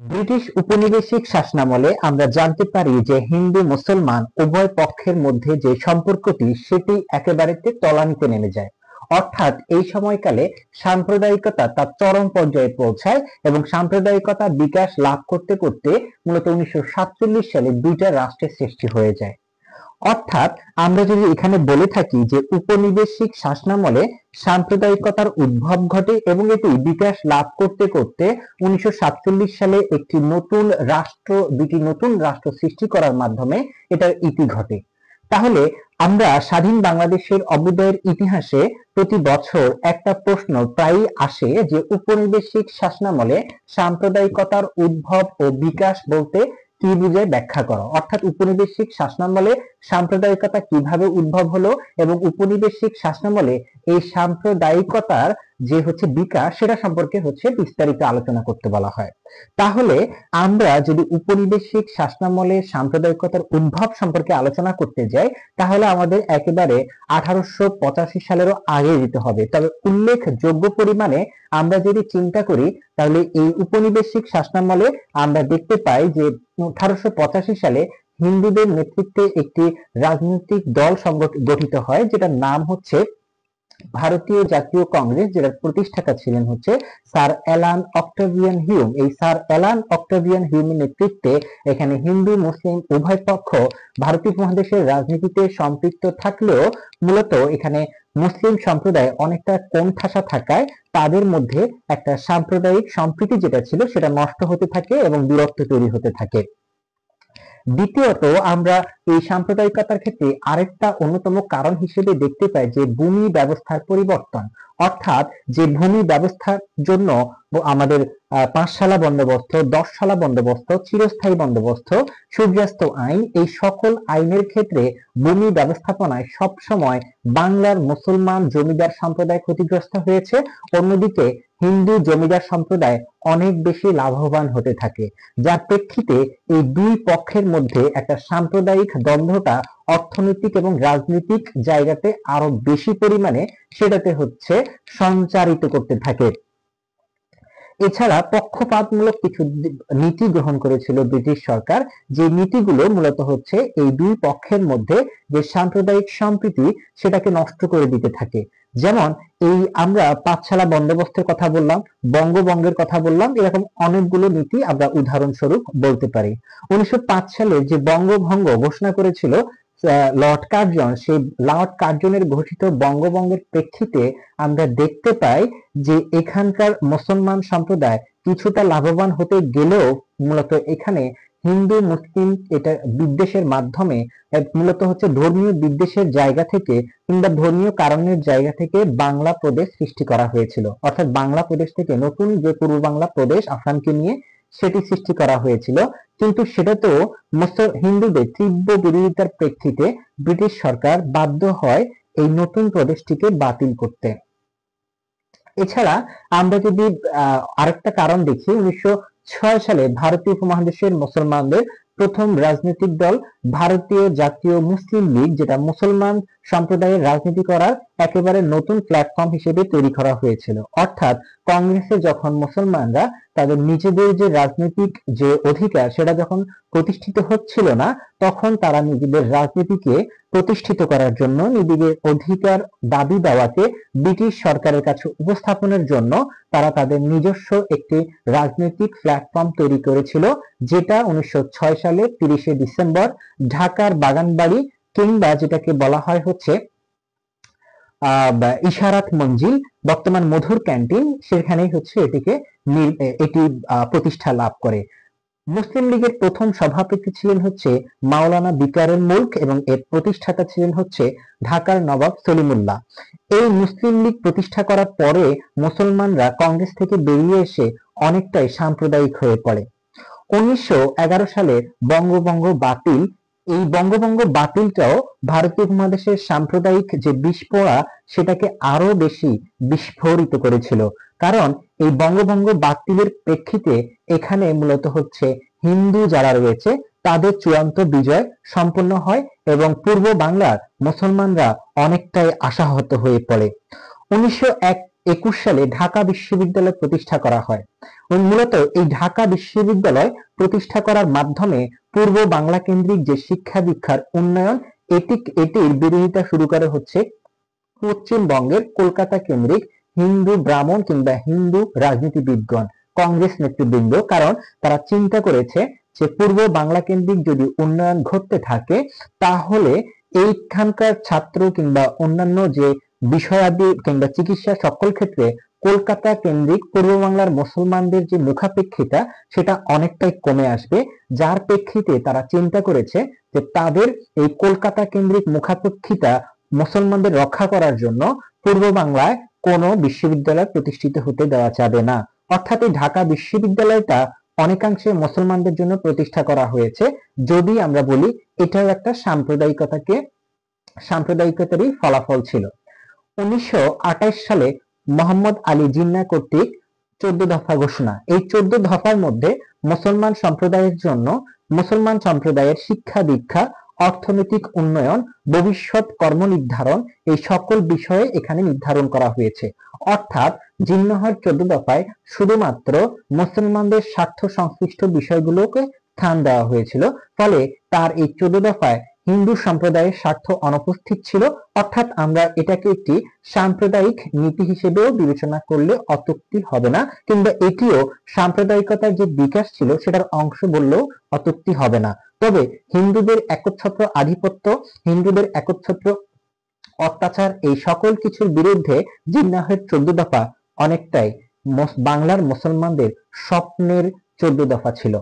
British উপনিবেশিক শাসনামলে আমরা জানতে পারি যে হিন্দু মুসলমান উভয় পক্ষের মধ্যে যে সম্পর্কটি সেটি একেবারে তলানিতে নেমে যায়। অর্থাৎ এই সময়কালে সাম্প্রদায়িকতা তার চরম পর্যায়ে পৌঁছায় এবং সাম্প্রদায়িকতা বিকাশ লাভ করতে করতে মূলত 1947 সালে দুইটা রাষ্ট্রের সৃষ্টি হয়ে যায়। অর্থাৎ আমরা যদি এখানে বলে থাকি যে উপনিবেশিক শাসনামলে সাম্প্রদায়িকতার উদ্ভব ঘটে এবং এটি বিকাশ লাভ করতে করতে 1947 সালে দুটি নতুন রাষ্ট্র সৃষ্টি করার মাধ্যমে এটার ইতি ঘটে। তাহলে আমরা স্বাধীন বাংলাদেশের অভ্যুদয়ের ইতিহাসে প্রতি বছর একটা প্রশ্ন প্রায়ই আসে যে উপনিবেশিক শাসনামলে সাম্প্রদায়িকতার উদ্ভব ও বিকাশ বলতে কি বুঝায় ব্যাখ্যা করো। অর্থাৎ উপনিবেশিক শাসনামলে সাম্প্রদায়িকতা কিভাবে উদ্ভব হলো এবং উপনিবেশিক শাসনামলে এই সাম্প্রদায়িকতার যে বিকাশ সেটা সম্পর্কে বিস্তারিত আলোচনা করতে বলা হয়। তাহলে আমরা যদি উপনিবেশিক শাসনামলে সাম্প্রদায়িকতার উদ্ভব সম্পর্কে আলোচনা করতে যাই তাহলে আমাদের একেবারে 1885 সালেরও আগে যেতে হবে। তবে উল্লেখযোগ্য পরিমাণে আমরা যদি চিন্তা করি তাহলে এই উপনিবেশিক শাসনামলে আমরা দেখতে পাই যে 1885 সালে হিন্দুদের নেতৃত্বে একটি রাজনৈতিক দল গঠিত হয় যেটার নাম ভারতীয় জাতীয় কংগ্রেস, যেটার প্রতিষ্ঠাতা ছিলেন স্যার অ্যালান অক্টাভিয়ান হিউম। এই স্যার অ্যালান অক্টাভিয়ান হিউমের নেতৃত্বে এখানে হিন্দু মুসলিম উভয় পক্ষ ভারতীয় উপমহাদেশের রাজনীতিতে সম্পৃক্ত থাকলেও মূলত এখানে মুসলিম সম্প্রদায় অনেকটা কোণঠাসা থাকায় তাদের মধ্যে একটা সাম্প্রদায়িক সম্প্রীতি যেটা ছিল সেটা নষ্ট হতে থাকে এবং দূরত্ব তৈরি হতে থাকে। দ্বিতীয়ত আমরা এই সাম্প্রদায়িকতার ক্ষেত্রে আরেকটা অন্যতম কারণ হিসেবে দেখতে পাই যে ভূমি ব্যবস্থার পরিবর্তন। অর্থাৎ যে ভূমি ব্যবস্থার জন্য আমাদের 5 সালা বন্দোবস্ত, 10 সালা বন্দোবস্ত, চিরস্থায়ী বন্দোবস্ত, সূর্যাস্ত আইন, এই সকল আইনের ক্ষেত্রে ভূমি ব্যবস্থাপনায় সবসময় বাংলার মুসলমান জমিদার সম্প্রদায় ক্ষতিগ্রস্ত হয়েছে, অন্যদিকে হিন্দু জমিদার সম্প্রদায় অনেক বেশি লাভবান হতে থাকে, যার প্রেক্ষিতে এই দুই পক্ষের মধ্যে একটা সাম্প্রদায়িক দ্বন্দ্বটা অর্থনৈতিক এবং রাজনৈতিক জায়গাতে আরো বেশি পরিমাণে সেটাতে সঞ্চারিত করতে থাকে। এছাড়া পক্ষপাতমূলক কিছু নীতি গ্রহণ করেছিল ব্রিটিশ সরকার, যে নীতিগুলো মূলত এই দুই পক্ষের মধ্যে যে সাম্প্রদায়িক সম্প্রীতি সেটাকে নষ্ট করে দিতে থাকে। যেমন এই আমরা 5 সালা বন্দোবস্তের কথা বললাম, বঙ্গভঙ্গের কথা বললাম, এরকম অনেকগুলো নীতি আমরা উদাহরণস্বরূপ বলতে পারি। 1905 সালে যে বঙ্গভঙ্গ ঘোষণা করেছিল লর্ড কার্জন, সেই লর্ড কার্জনের ঘোষিত বঙ্গভঙ্গের প্রেক্ষিতে আমরা দেখতে পাই যে এখানকার মুসলমান সম্প্রদায় কিছুটা লাভবান হতে গেলেও মূলত এখানে হিন্দু মুসলিম এটা বিদ্বেষের মাধ্যমে মূলত ধর্মীয় বিদ্বেষের জায়গা থেকে কিংবা ধর্মীয় কারণের জায়গা থেকে বাংলা প্রদেশ সৃষ্টি করা হয়েছিল। অর্থাৎ বাংলা প্রদেশ থেকে নতুন যে পূর্ব বাংলা প্রদেশ আসামকে নিয়ে সেটি সৃষ্টি করা হয়েছিল, কিন্তু সেটা তো হিন্দুদের তীব্র বিরোধিতার প্রেক্ষিতে ব্রিটিশ সরকার বাধ্য হয় এই নতুন প্রদেশটিকে বাতিল করতে। এছাড়া আমরা যদি আরেকটা কারণ দেখি, 1906 সালে ভারতীয় উপমহাদেশের মুসলমানদের প্রথম রাজনৈতিক দল ভারতীয় জাতীয় মুসলিম লীগ, যেটা মুসলমান সম্প্রদায়ের রাজনীতি করার একেবারে নতুন প্ল্যাটফর্ম হিসেবে তৈরি করা হয়েছিল। অর্থাৎ কংগ্রেসে যখন মুসলমানরা তাদের নিজেদের যে রাজনৈতিক যে অধিকার সেটা যখন প্রতিষ্ঠিত হচ্ছিল না, তখন তারা নিজেদের রাজনীতিকে প্রতিষ্ঠিত করার জন্য নিজেদের অধিকার দাবি দেওয়াকে ব্রিটিশ সরকারের কাছে উপস্থাপনের জন্য তারা তাদের নিজস্ব একটি রাজনৈতিক প্ল্যাটফর্ম তৈরি করেছিল, যেটা 1906 সালে 30শে ডিসেম্বর ঢাকার বাগানবাড়ি কিংবা যেটাকে বলা হয় ইশারাত মঞ্জিল, বর্তমান মধুর ক্যান্টিন, সেখানেই এটি প্রতিষ্ঠা লাভ করে। মুসলিম লীগের প্রথম সভাপতি ছিলেন মাওলানা বিকারুল মুলক এবং এর প্রতিষ্ঠাতা ছিলেন ঢাকার নবাব সলিমুল্লাহ। এই মুসলিম লীগ প্রতিষ্ঠা করার পরে মুসলমানরা কংগ্রেস থেকে বেরিয়ে এসে অনেকটাই সাম্প্রদায়িক হয়ে পড়ে। 1911 সালে বঙ্গভঙ্গ বাতিল, এই বঙ্গভঙ্গ বাতিলটাও ভারতীয় উপমহাদেশের সাম্প্রদায়িক যে বিস্ফোরা সেটাকে আরো বেশি বিস্ফোরিত করেছিল, কারণ এই বঙ্গভঙ্গ বাতিলের প্রেক্ষিতে এখানে মূলত হিন্দু যারা রয়েছে তাদের চূড়ান্ত বিজয় সম্পন্ন হয় এবং পূর্ব বাংলার মুসলমানরা অনেকটাই আশাহত হয়ে পড়ে। 1901 সালে ঢাকা বিশ্ববিদ্যালয় প্রতিষ্ঠা করা হয়। মূলত এই ঢাকা বিশ্ববিদ্যালয় প্রতিষ্ঠা করার মাধ্যমে পূর্ব বাংলা কেন্দ্রিক যে শিক্ষা দীক্ষার উন্নয়ন, এটির বিরোধিতা শুরু করে হচ্ছে পশ্চিমবঙ্গের কলকাতা কেন্দ্রিক হিন্দু ব্রাহ্মণ কিংবা হিন্দু রাজনীতিবিদগণ, কংগ্রেস নেতৃবৃন্দ। কারণ তারা চিন্তা করেছে যে পূর্ব বাংলা কেন্দ্রিক যদি উন্নয়ন ঘটতে থাকে তাহলে এইখানকার ছাত্র কিংবা অন্যান্য যে বিষয়াদি কিংবা চিকিৎসা সকল ক্ষেত্রে কলকাতা কেন্দ্রিক পূর্ব বাংলার মুসলমানদের যে মুখাপেক্ষিতা সেটা অনেকটাই কমে আসবে, যার প্রেক্ষিতে তারা চিন্তা করেছে যে তাদের এই কলকাতা কেন্দ্রিক মুখাপেক্ষিতা মুসলমানদের রক্ষা করার জন্য পূর্ব বাংলায় কোনো বিশ্ববিদ্যালয় প্রতিষ্ঠিত হতে দেওয়া যাবে না। অর্থাৎ এই ঢাকা বিশ্ববিদ্যালয়টা অনেকাংশে মুসলমানদের জন্য প্রতিষ্ঠা করা হয়েছে। যদি আমরা বলি এটাও একটা সাম্প্রদায়িকতারই ফলাফল ছিল। 1928 সালে মোহাম্মদ আলী জিন্না কর্তৃক 14 দফা ঘোষণা। এই 14 দফার মধ্যে মুসলমান সম্প্রদায়ের শিক্ষা দীক্ষা, অর্থনৈতিক উন্নয়ন, ভবিষ্যৎ কর্ম নির্ধারণ এই সকল বিষয়ে এখানে নির্ধারণ করা হয়েছে। অর্থাৎ জিন্নাহর 14 দফায় শুধুমাত্র মুসলমানদের স্বার্থ সংশ্লিষ্ট বিষয়গুলোকে স্থান দেওয়া হয়েছিল, ফলে তার এই 14 দফায় হিন্দু সম্প্রদায়ের স্বার্থ অনুপস্থিত ছিল। অর্থাৎ আমরা এটাকে একটি সাম্প্রদায়িক নীতি হিসেবেও বিবেচনা করলে অত্যুক্তি হবে না, কিংবা এটিও সাম্প্রদায়িকতার যে বিকাশ ছিল সেটার অংশ বললেও অত্যুক্তি হবে না। তবে হিন্দুদের একচ্ছত্র আধিপত্য, হিন্দুদের একচ্ছত্র অত্যাচার এই সকল কিছুর বিরুদ্ধে জিন্নাহের 14 দফা অনেকটাই বাংলার মুসলমানদের স্বপ্নের 14 দফা ছিল।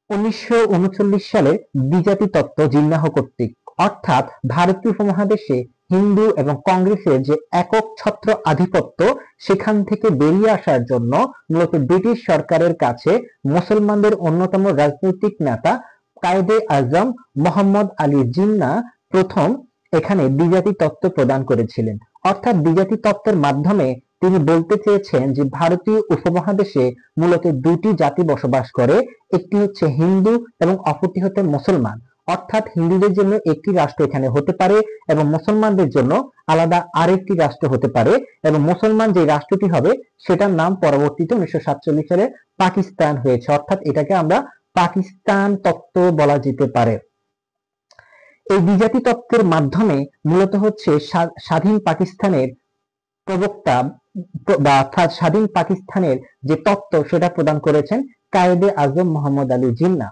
1939 সালে দ্বিজাতি তত্ত্ব জিন্নাহ কর্তৃক, অর্থাৎ ভারতীয় উপমহাদেশে হিন্দু এবং কংগ্রেসের যে একক ছত্র আধিপত্য সেখান থেকে বেরিয়ে আসার জন্য মূলত ব্রিটিশ সরকারের কাছে মুসলমানদের অন্যতম রাজনৈতিক নেতা কায়েদে আজম মোহাম্মদ আলী জিন্না প্রথম এখানে দ্বিজাতি তত্ত্ব প্রদান করেছিলেন। অর্থাৎ দ্বিজাতি তত্ত্বের মাধ্যমে তিনি বলতে চেয়েছেন যে ভারতীয় উপমহাদেশে মূলত দুটি জাতি বসবাস করে, একটি হচ্ছে হিন্দু এবং অপরটি হচ্ছে মুসলমান। অর্থাৎ হিন্দুদের জন্য একটি রাষ্ট্র এখানে হতে পারে এবং মুসলমানদের জন্য আলাদা আরেকটি রাষ্ট্র হতে পারে, এবং মুসলমান যে রাষ্ট্রটি হবে সেটার নাম পরবর্তীতে 1947 সালে পাকিস্তান হয়েছে। অর্থাৎ এটাকে আমরা পাকিস্তান তত্ত্ব বলা যেতে পারে। এই দ্বিজাতি তত্ত্বের মাধ্যমে মূলত হচ্ছে স্বাধীন পাকিস্তানের প্রবক্তা বা স্বাধীন পাকিস্তানের যে তত্ত্ব সেটা প্রদান করেছেন কায়েদে আজম মোহাম্মদ আলী জিন্না।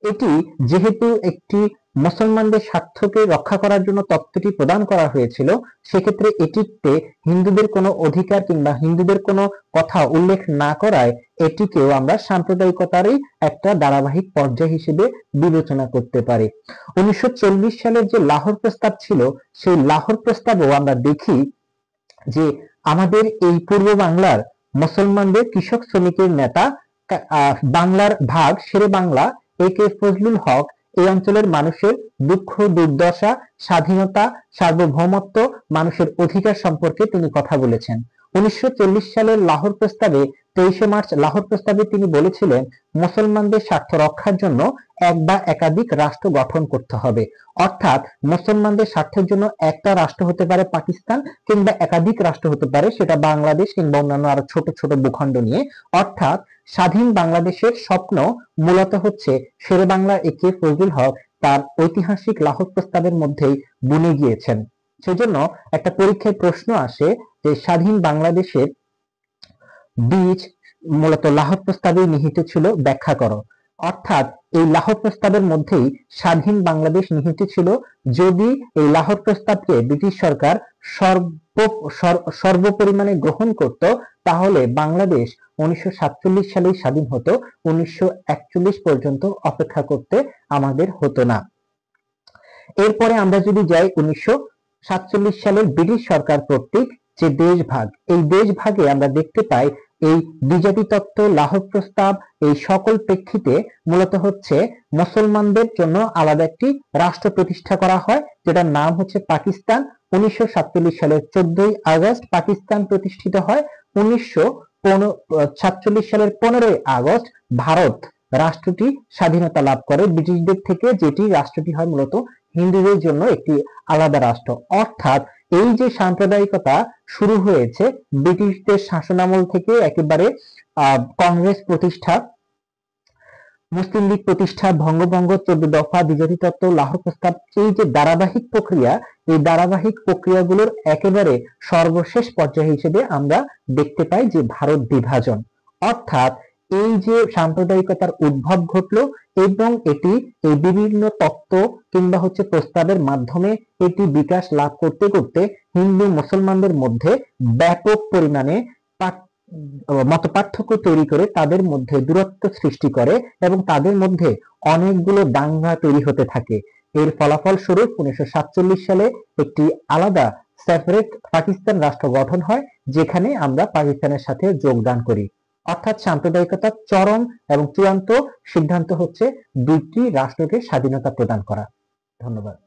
এটি যেহেতু একটি মুসলমানদের স্বার্থকে রক্ষা করার জন্য তত্ত্বটি প্রদান করা হয়েছিল, সেক্ষেত্রে এটিতে হিন্দুদের কোনো অধিকার কিংবা হিন্দুদের কোনো কথা উল্লেখ না করায় এটিকেও আমরা সাম্প্রদায়িকতারই একটা ধারাবাহিক পর্যায় হিসেবে বিবেচনা করতে পারি। 1940 সালের যে লাহোর প্রস্তাব ছিল, সেই লাহোর প্রস্তাবেও আমরা দেখি যে আমাদের এই পূর্ব বাংলার মুসলমানদের কৃষক শ্রমিকের নেতা বাংলার ভাগ শেরে বাংলা একে ফজলুল হক এই অঞ্চলের মানুষের দুঃখ দুর্দশা, স্বাধীনতা, সার্বভৌমত্ব, মানুষের অধিকার সম্পর্কে তিনি কথা বলেছেন। 1940 সালের লাহোর প্রস্তাবে 23 মার্চ লাহোর প্রস্তাবে তিনি বলেছিলেন মুসলমানদের স্বার্থ রক্ষার জন্য এক বা একাধিক রাষ্ট্র গঠন করতে হবে। অর্থাৎ মুসলমানদের স্বার্থের জন্য একটা রাষ্ট্র হতে পারে পাকিস্তান কিংবা একাধিক রাষ্ট্র হতে পারে সেটা বাংলাদেশ কিংবা অন্যান্য আরো ছোট ছোট ভূখণ্ড নিয়ে। অর্থাৎ স্বাধীন বাংলাদেশের স্বপ্ন মূলত হচ্ছে শেরে বাংলা একে ফজলুল হক তার ঐতিহাসিক লাহোর প্রস্তাবের মধ্যেই বুনে গিয়েছেন। সেজন্য একটা পরীক্ষায় প্রশ্ন আসে যে স্বাধীন বাংলাদেশের বীজ মূলত লাহোর প্রস্তাবে নিহিত ছিল, ব্যাখ্যা করো। অর্থাৎ এই লাহোর প্রস্তাবের মধ্যেই স্বাধীন বাংলাদেশ নিহিত ছিল। যদি এই লাহোর প্রস্তাবকে ব্রিটিশ সরকার সর্বপরিমাণে গ্রহণ করত তাহলে বাংলাদেশ 1947 সালেই স্বাধীন হতো, 1941 পর্যন্ত অপেক্ষা করতে আমাদের হতো না। এরপরে আমরা যদি যাই 1947 সালের ব্রিটিশ সরকার কর্তৃক যে দেশভাগ, এই দেশভাগে আমরা দেখতে পাই এই দ্বিজাতি তত্ত্ব, লাহোর প্রস্তাব এই সকল প্রেক্ষিতে মূলত হচ্ছে মুসলমানদের জন্য আলাদা একটি রাষ্ট্র প্রতিষ্ঠা করা হয় যেটার নাম হচ্ছে পাকিস্তান। 1947 সালের 14 আগস্ট পাকিস্তান প্রতিষ্ঠিত হয়। 1947 সালের 15 আগস্ট ভারত রাষ্ট্রটি স্বাধীনতা লাভ করে ব্রিটিশদের থেকে, যেটি রাষ্ট্রটি হয় মূলত হিন্দুদের জন্য একটি আলাদা রাষ্ট্র। অর্থাৎ এই যে সাম্প্রদায়িকতা শুরু হয়েছে ব্রিটিশদের শাসনামল থেকে, একেবারে কংগ্রেস প্রতিষ্ঠা, মুসলিম লীগ প্রতিষ্ঠা, বঙ্গভঙ্গ, 14 দফা, দ্বিজাতি তত্ত্ব, লাহোর প্রস্তাব, এই যে ধারাবাহিক প্রক্রিয়া, এই ধারাবাহিক প্রক্রিয়াগুলোর একেবারে সর্বশেষ পর্যায় হিসেবে আমরা দেখতে পাই যে ভারত বিভাজন। অর্থাৎ এই যে সাম্প্রদায়িকতার উদ্ভব ঘটলো এবং এটি এই বিভিন্ন তত্ত্ব কিংবা প্রস্তাবের মাধ্যমে এটি বিকাশ লাভ করতে করতে হিন্দু মুসলমানদের মধ্যে ব্যাপক পরিমাণে মতপার্থক্য তৈরি করে, তাদের মধ্যে দূরত্ব সৃষ্টি করে এবং তাদের মধ্যে অনেকগুলো দাঙ্গা তৈরি হতে থাকে। এর ফলাফল স্বরূপ 1947 সালে একটি আলাদা সেপারেট পাকিস্তান রাষ্ট্র গঠন হয়, যেখানে আমরা পাকিস্তানের সাথে যোগদান করি। অর্থাৎ সাম্প্রদায়িকতার চরম এবং চূড়ান্ত সিদ্ধান্ত হচ্ছে দুইটি রাষ্ট্রকে স্বাধীনতা প্রদান করা। ধন্যবাদ।